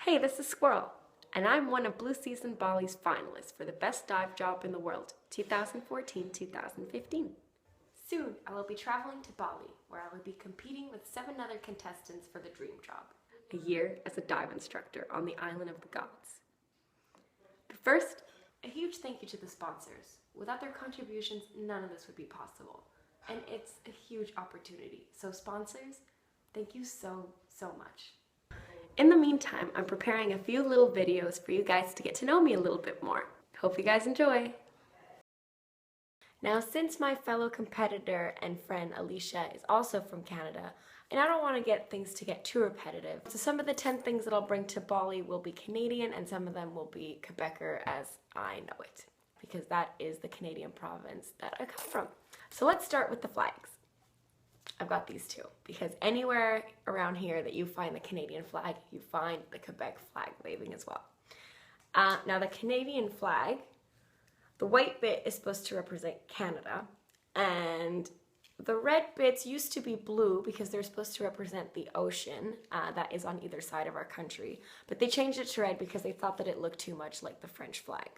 Hey, this is Squirrel, and I'm one of Blue Season Bali's finalists for the Best Dive Job in the World 2014-2015. Soon, I will be traveling to Bali, where I will be competing with 7 other contestants for the dream job, a year as a dive instructor on the Island of the Gods. But first, a huge thank you to the sponsors. Without their contributions, none of this would be possible. And it's a huge opportunity. So sponsors, thank you so much. In the meantime, I'm preparing a few little videos for you guys to get to know me a little bit more. Hope you guys enjoy. Now, since my fellow competitor and friend Alicia is also from Canada, and I don't want to get things to get too repetitive, so some of the 10 things that I'll bring to Bali will be Canadian and some of them will be Quebecer as I know it, because that is the Canadian province that I come from. So let's start with the flags. I've got these two, because anywhere around here that you find the Canadian flag, you find the Quebec flag waving as well. Now the Canadian flag, the white bit is supposed to represent Canada, and the red bits used to be blue because they're supposed to represent the ocean that is on either side of our country, but they changed it to red because they thought that it looked too much like the French flag.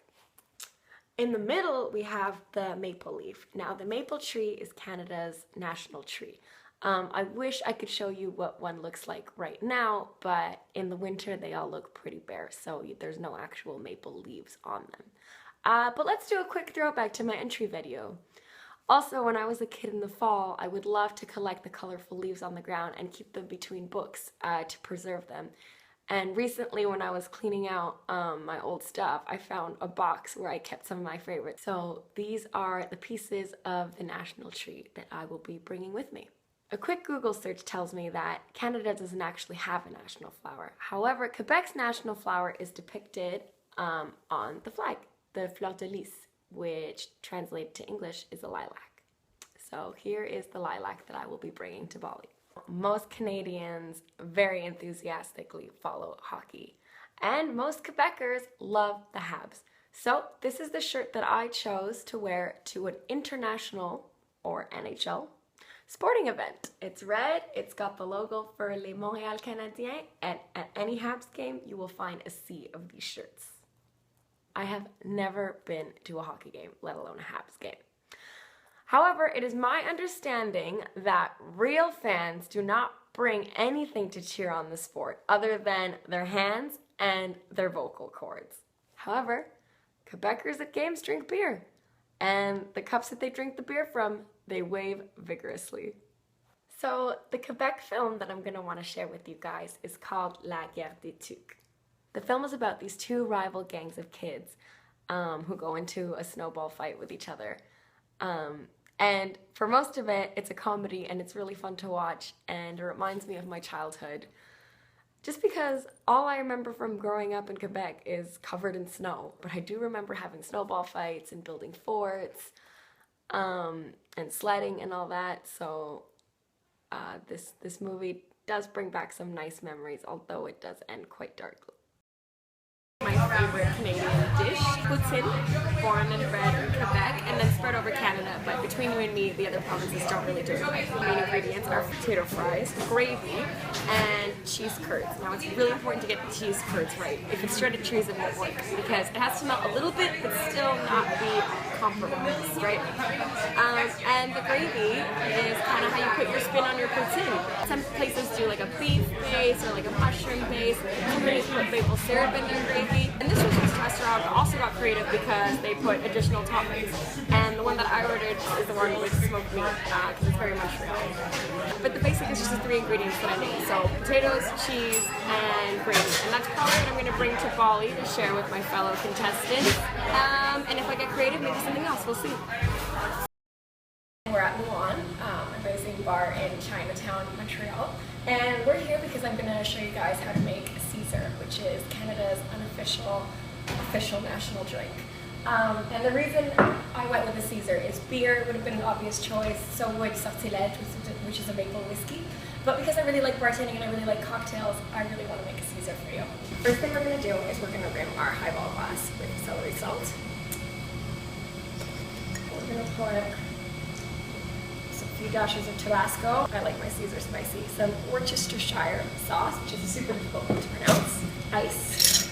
In the middle, we have the maple leaf. Now, the maple tree is Canada's national tree. I wish I could show you what one looks like right now, but in the winter, they all look pretty bare, so there's no actual maple leaves on them. But let's do a quick throwback to my entry video. Also, when I was a kid in the fall, I would love to collect the colorful leaves on the ground and keep them between books to preserve them. And recently, when I was cleaning out my old stuff, I found a box where I kept some of my favorites. So these are the pieces of the national tree that I will be bringing with me. A quick Google search tells me that Canada doesn't actually have a national flower. However, Quebec's national flower is depicted on the flag, the fleur de lis, which translated to English is a lilac. So here is the lilac that I will be bringing to Bali. Most Canadians very enthusiastically follow hockey, and most Quebecers love the Habs. So this is the shirt that I chose to wear to an international, or NHL, sporting event. It's red, it's got the logo for Les Montréal Canadiens, and at any Habs game you will find a sea of these shirts. I have never been to a hockey game, let alone a Habs game. However, it is my understanding that real fans do not bring anything to cheer on the sport other than their hands and their vocal cords. However, Quebecers at games drink beer, and the cups that they drink the beer from, they wave vigorously. So the Quebec film that I'm going to want to share with you guys is called La Guerre des Tucs. The film is about these 2 rival gangs of kids who go into a snowball fight with each other. And for most of it, it's a comedy and it's really fun to watch, and it reminds me of my childhood. Just because all I remember from growing up in Quebec is covered in snow, but I do remember having snowball fights and building forts and sledding and all that, so this movie does bring back some nice memories, although it does end quite darkly. My favorite Canadian dish, poutine, born and bred in Quebec and then spread over Canada, but between you and me, the other provinces don't really do it right. The main ingredients are potato fries, gravy, and cheese curds. Now it's really important to get the cheese curds right. If it's shredded cheese, it won't work because it has to melt a little bit but still not be compromised, right? And the gravy is kind of how you put your spin on your poutine. Some places do like a beef base or like a mushroom base. Some places put maple syrup in their gravy. And this restaurant also got creative because they put additional toppings. And the one that I ordered is the one with smoked meat because it's very Montreal. But the basic is just the 3 ingredients that I need. So potatoes, cheese, and gravy. And that's probably what I'm going to bring to Bali to share with my fellow contestants. And if I get creative, maybe something else. We'll see. We're at Mulan, amazing bar in Chinatown, Montreal. And we're here because I'm going to show you guys how to make a Caesar, which is Canada's unofficial national drink. And the reason I went with a Caesar is beer would have been an obvious choice, so would sortilège, which is a maple whiskey. But because I really like bartending and I really like cocktails, I really want to make a Caesar for you. First thing we're going to do is we're going to rim our highball glass with celery salt. We're going to put a few dashes of Tabasco. I like my Caesar spicy. Some Worcestershire sauce, which is a super difficult one to pronounce. Ice.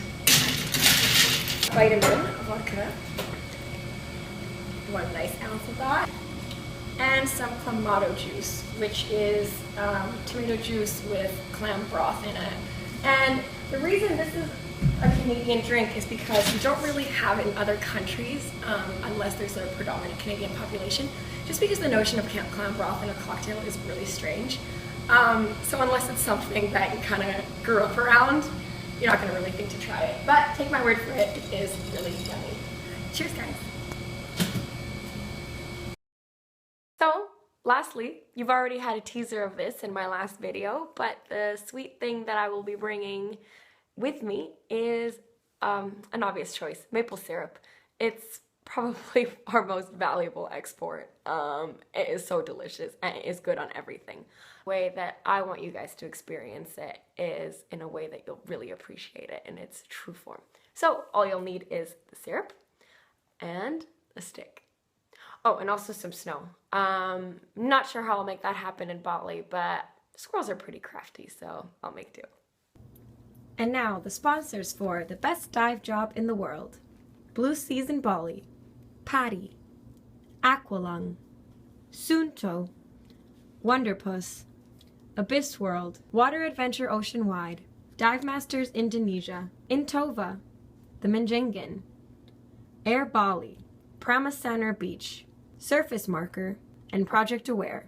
Vitamin vodka. 1 nice ounce of that. And some clamato juice, which is tomato juice with clam broth in it. And the reason this is a Canadian drink is because you don't really have it in other countries unless there's a predominant Canadian population, just because the notion of clam broth in a cocktail is really strange. So unless it's something that you kind of grew up around, you're not going to really think to try it. But take my word for it, it is really yummy. Cheers, guys. So, lastly, you've already had a teaser of this in my last video, but the sweet thing that I will be bringing with me is an obvious choice, maple syrup. It's probably our most valuable export. It is so delicious and it is good on everything. The way that I want you guys to experience it is in a way that you'll really appreciate it in its true form. So all you'll need is the syrup and a stick. Oh, and also some snow. Not sure how I'll make that happen in Bali, but squirrels are pretty crafty, so I'll make do. And now the sponsors for the best dive job in the world. Blue Seas in Bali, Patty, Aqualung, Sunto, Wonderpuss, Abyss World, Water Adventure Ocean Wide, Dive Masters Indonesia, Intova, The Menjengan, Air Bali, Pramasana Beach, Surface Marker, and Project Aware.